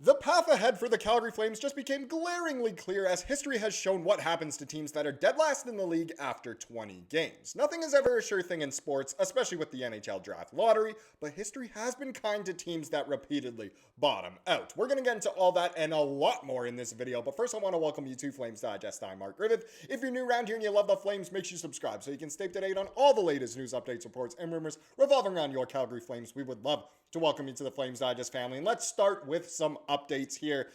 The path ahead for the Calgary Flames just became glaringly clear as history has shown what happens to teams that are dead last in the league after 20 games. Nothing is ever a sure thing in sports, especially with the NHL Draft Lottery, but history has been kind to teams that repeatedly bottom out. We're going to get into all that and a lot more in this video, but first I want to welcome you to Flames Digest. I'm Mark Griffith. If you're new around here and you love the Flames, make sure you subscribe so you can stay up to date on all the latest news, updates, reports, and rumors revolving around your Calgary Flames. We would love to welcome you to the Flames Digest family. And let's start with some updates here.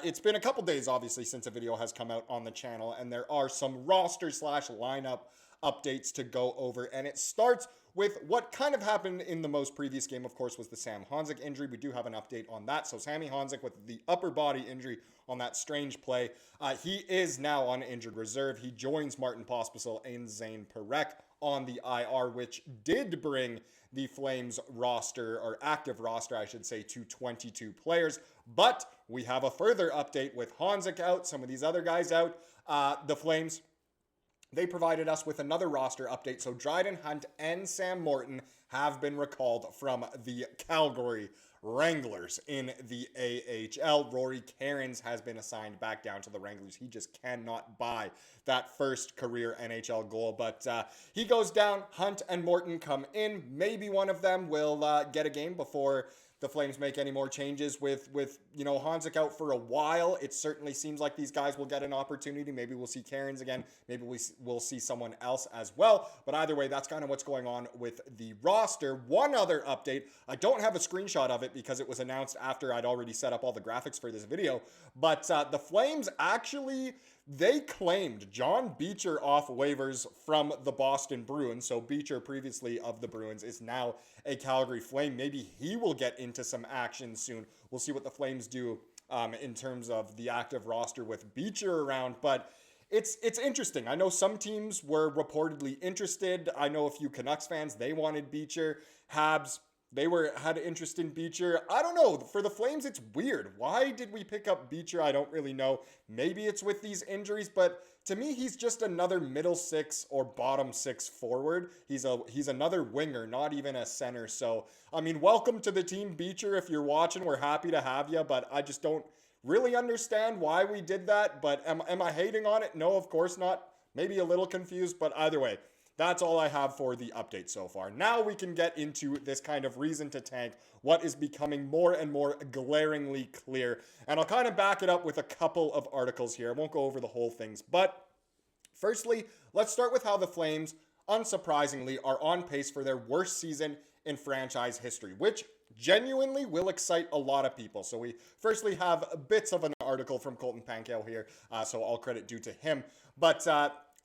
It's been a couple days, obviously, since a video has come out on the channel, and there are some roster/lineup updates to go over. And it starts with what kind of happened in the most previous game, of course, was the Sam Honzek injury. We do have an update on that. So Sammy Honzek with the upper body injury on that strange play. He is now on injured reserve. He joins Martin Pospisil and Zane Parekh on the IR, which did bring the Flames roster, or active roster, I should say, to 22 players. But we have a further update with Honzek out, some of these other guys out. The Flames, they provided us with another roster update. So Dryden Hunt and Sam Morton have been recalled from the Calgary Wranglers in the AHL. Rory Cairns has been assigned back down to the Wranglers. He just cannot buy that first career NHL goal, but he goes down. Hunt and Morton come in. Maybe one of them will get a game before the Flames make any more changes. With Honzek out for a while, it certainly seems like these guys will get an opportunity. Maybe we'll see Cairns again. Maybe we'll see someone else as well. But either way, that's kind of what's going on with the roster. One other update, I don't have a screenshot of it because it was announced after I'd already set up all the graphics for this video. But the Flames actually, they claimed John Beecher off waivers from the Boston Bruins. So Beecher, previously of the Bruins, is now a Calgary Flame. Maybe he will get into some action soon. We'll see what the Flames do in terms of the active roster with Beecher around. But it's interesting. I know some teams were reportedly interested. I know a few Canucks fans, they wanted Beecher. Habs, they had interest in Beecher. I don't know. For the Flames, it's weird. Why did we pick up Beecher? I don't really know. Maybe it's with these injuries, but to me, he's just another middle six or bottom six forward. He's another winger, not even a center. So, I mean, welcome to the team, Beecher. If you're watching, we're happy to have you, but I just don't really understand why we did that. But am I hating on it? No, of course not. Maybe a little confused, but either way, that's all I have for the update so far. Now we can get into this kind of reason to tank, what is becoming more and more glaringly clear. And I'll kind of back it up with a couple of articles here. I won't go over the whole things. But firstly, let's start with how the Flames, unsurprisingly, are on pace for their worst season in franchise history, which genuinely will excite a lot of people. So we firstly have bits of an article from Colton Pankow here, so all credit due to him. But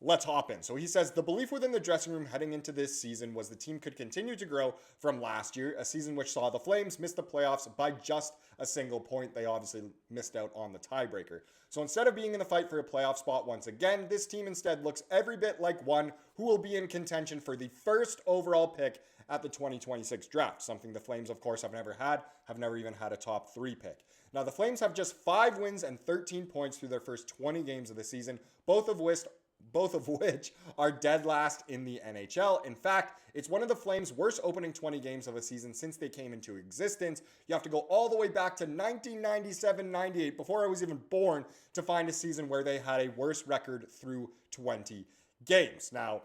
let's hop in. So he says, the belief within the dressing room heading into this season was the team could continue to grow from last year, a season which saw the Flames miss the playoffs by just a single point. They obviously missed out on the tiebreaker. So instead of being in the fight for a playoff spot once again, this team instead looks every bit like one who will be in contention for the first overall pick at the 2026 draft, something the Flames, of course, have never even had a top 3 pick. Now, the Flames have just 5 wins and 13 points through their first 20 games of the season, both of which are dead last in the NHL. In fact, it's one of the Flames' worst opening 20 games of a season since they came into existence. You have to go all the way back to 1997-98, before I was even born, to find a season where they had a worse record through 20 games. Now,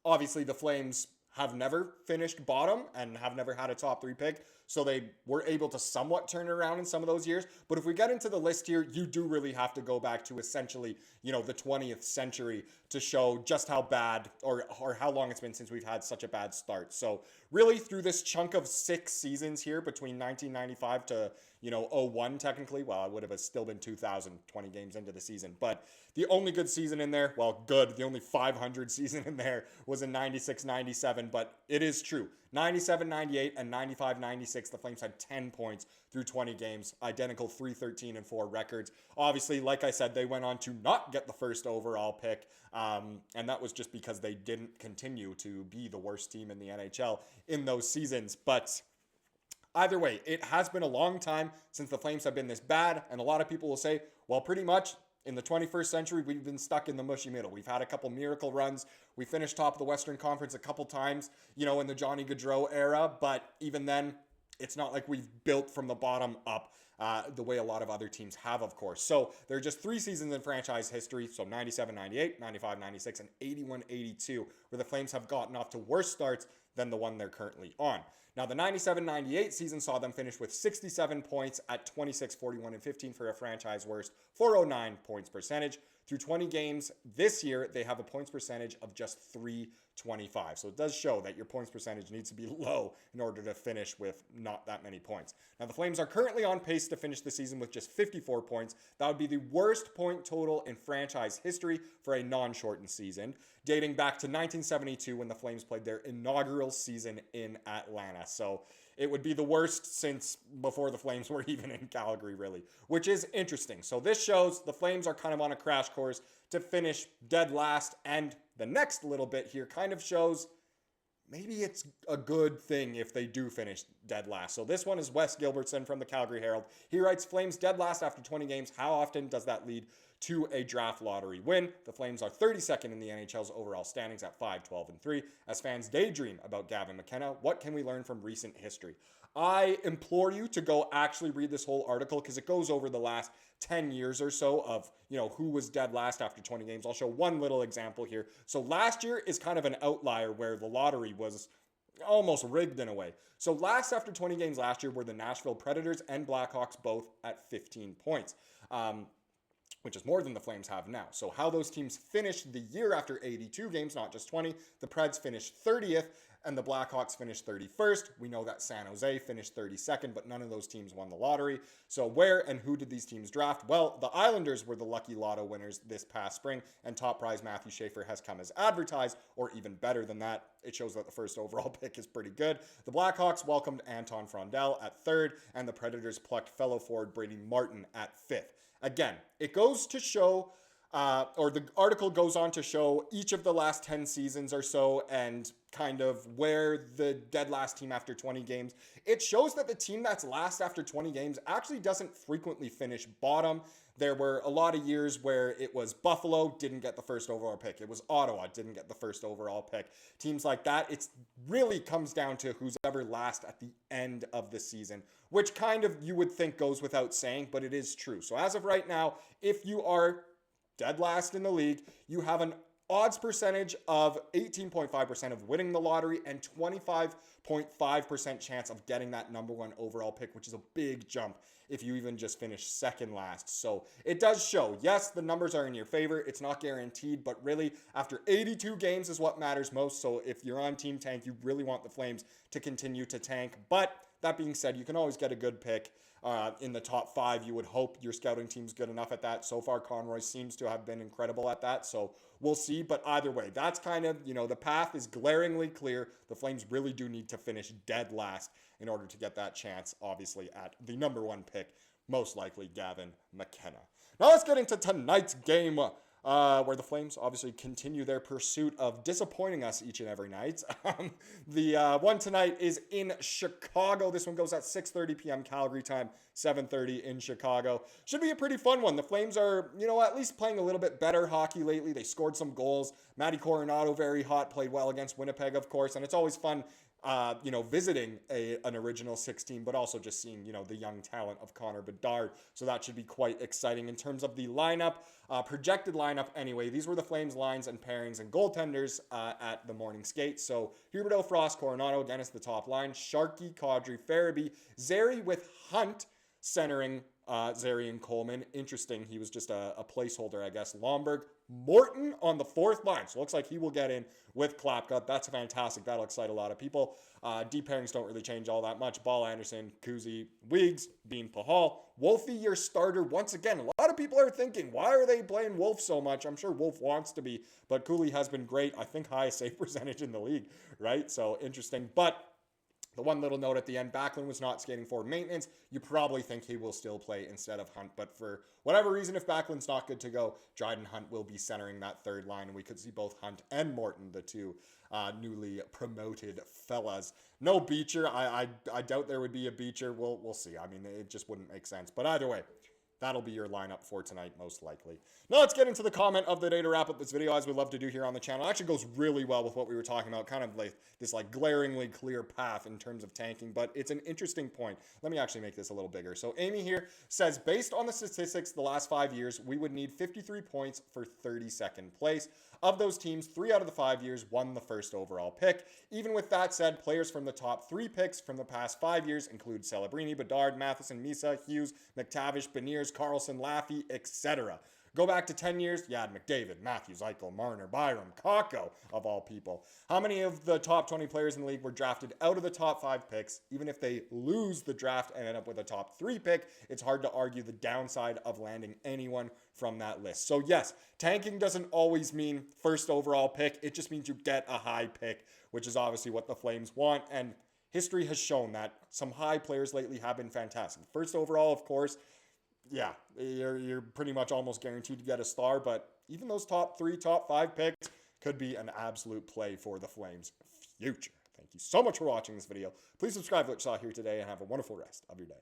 obviously, the Flames have never finished bottom and have never had a top 3 pick, so they were able to somewhat turn it around in some of those years. But if we get into the list here, you do really have to go back to essentially, the 20th century to show just how bad or how long it's been since we've had such a bad start. So really, through this chunk of 6 seasons here between 1995 to, 01 technically, well, it would have still been 2020 games into the season. But the only good season in there, the only 500 season in there was in 96-97. But it is true. 97-98 and 95-96, the Flames had 10 points through 20 games, identical 3-13-4 records. Obviously, like I said, they went on to not get the first overall pick, and that was just because they didn't continue to be the worst team in the NHL in those seasons. But either way, it has been a long time since the Flames have been this bad, and a lot of people will say, well, pretty much in the 21st century, we've been stuck in the mushy middle. We've had a couple miracle runs. We finished top of the Western Conference a couple times, in the Johnny Gaudreau era. But even then, it's not like we've built from the bottom up the way a lot of other teams have, of course. So there are just 3 seasons in franchise history, so 97-98, 95-96, and 81-82, where the Flames have gotten off to worse starts than the one they're currently on. Now, the 97-98 season saw them finish with 67 points at 26-41-15 for a franchise worst 409 points percentage. Through 20 games this year, they have a points percentage of just .325. So it does show that your points percentage needs to be low in order to finish with not that many points. Now, the Flames are currently on pace to finish the season with just 54 points. That would be the worst point total in franchise history for a non-shortened season, dating back to 1972 when the Flames played their inaugural season in Atlanta. So it would be the worst since before the Flames were even in Calgary, really, which is interesting. So this shows the Flames are kind of on a crash course to finish dead last, and the next little bit here kind of shows maybe it's a good thing if they do finish dead last. So this one is Wes Gilbertson from the Calgary Herald. He writes, Flames dead last after 20 games. How often does that lead to a draft lottery win? The Flames are 32nd in the NHL's overall standings at 5-12-3. As fans daydream about Gavin McKenna, what can we learn from recent history? I implore you to go actually read this whole article because it goes over the last 10 years or so of, who was dead last after 20 games. I'll show one little example here. So last year is kind of an outlier where the lottery was almost rigged in a way. So last after 20 games last year were the Nashville Predators and Blackhawks both at 15 points. Which is more than the Flames have now. So how those teams finished the year after 82 games, not just 20, the Preds finished 30th and the Blackhawks finished 31st. We know that San Jose finished 32nd, but none of those teams won the lottery. So where and who did these teams draft? Well, the Islanders were the lucky lotto winners this past spring, and top prize Matthew Schaefer has come as advertised, or even better than that. It shows that the first overall pick is pretty good. The Blackhawks welcomed Anton Frondel at 3rd, and the Predators plucked fellow forward Brady Martin at 5th. Again, it goes to show, or the article goes on to show each of the last 10 seasons or so and kind of where the dead last team after 20 games. It shows that the team that's last after 20 games actually doesn't frequently finish bottom. There were a lot of years where it was Buffalo, didn't get the first overall pick. It was Ottawa, didn't get the first overall pick. Teams like that, it really comes down to who's ever last at the end of the season, which kind of you would think goes without saying, but it is true. So as of right now, if you are dead last in the league, you have an odds percentage of 18.5% of winning the lottery and 25.5% chance of getting that number 1 overall pick, which is a big jump if you even just finish second last. So it does show, yes, the numbers are in your favor. It's not guaranteed, but really after 82 games is what matters most. So if you're on Team Tank, you really want the Flames to continue to tank. But that being said, you can always get a good pick in the top 5. You would hope your scouting team's good enough at that. So far, Conroy seems to have been incredible at that. So we'll see. But either way, that's kind of, the path is glaringly clear. The Flames really do need to finish dead last in order to get that chance, obviously, at the number 1 pick, most likely Gavin McKenna. Now let's get into tonight's game, where the Flames obviously continue their pursuit of disappointing us each and every night. The one tonight is in Chicago. This one goes at 6:30 p.m. Calgary time, 7:30 in Chicago. Should be a pretty fun one. The Flames are, at least playing a little bit better hockey lately. They scored some goals. Matty Coronato, very hot, played well against Winnipeg, of course, and it's always fun visiting an original 16, but also just seeing, the young talent of Connor Bedard. So that should be quite exciting in terms of the lineup, projected lineup anyway. These were the Flames lines and pairings and goaltenders at the morning skate. So Huberdeau, Frost, Coronato, again, is the top line. Sharkey, Kadri, Farabee, Zary with Hunt centering Zary and Coleman. Interesting. He was just a placeholder, I guess. Lomberg, Morton on the 4th line. So looks like he will get in with Klapka. That's fantastic. That'll excite a lot of people. Deep pairings don't really change all that much. Ball, Andersson, Kuzi, Weegs, Bean, Pahal. Wolfie, your starter. Once again, a lot of people are thinking, why are they playing Wolf so much? I'm sure Wolf wants to be, but Cooley has been great. I think highest save percentage in the league, right? So interesting. But the one little note at the end, Backlund was not skating for maintenance. You probably think he will still play instead of Hunt. But for whatever reason, if Backlund's not good to go, Dryden Hunt will be centering that 3rd line. And we could see both Hunt and Morton, the two newly promoted fellas. No Beecher. I doubt there would be a Beecher. We'll see. I mean, it just wouldn't make sense. But either way, that'll be your lineup for tonight, most likely. Now let's get into the comment of the day to wrap up this video, as we love to do here on the channel. It actually goes really well with what we were talking about, kind of like this glaringly clear path in terms of tanking, but it's an interesting point. Let me actually make this a little bigger. So Amy here says, based on the statistics the last 5 years, we would need 53 points for 32nd place. Of those teams, 3 out of the 5 years won the first overall pick. Even with that said, players from the top 3 picks from the past 5 years include Celebrini, Bedard, Matheson, Misa, Hughes, McTavish, Beniers, Carlson, Laffey, etc. Go back to 10 years, you had McDavid, Matthews, Eichel, Marner, Byram, Kakko, of all people. How many of the top 20 players in the league were drafted out of the top 5 picks? Even if they lose the draft and end up with a top 3 pick, it's hard to argue the downside of landing anyone from that list. So yes, tanking doesn't always mean first overall pick. It just means you get a high pick, which is obviously what the Flames want. And history has shown that some high players lately have been fantastic. First overall, of course, yeah, you're pretty much almost guaranteed to get a star, but even those top 3, top 5 picks could be an absolute play for the Flames' future. Thank you so much for watching this video. Please subscribe to what you saw here today and have a wonderful rest of your day.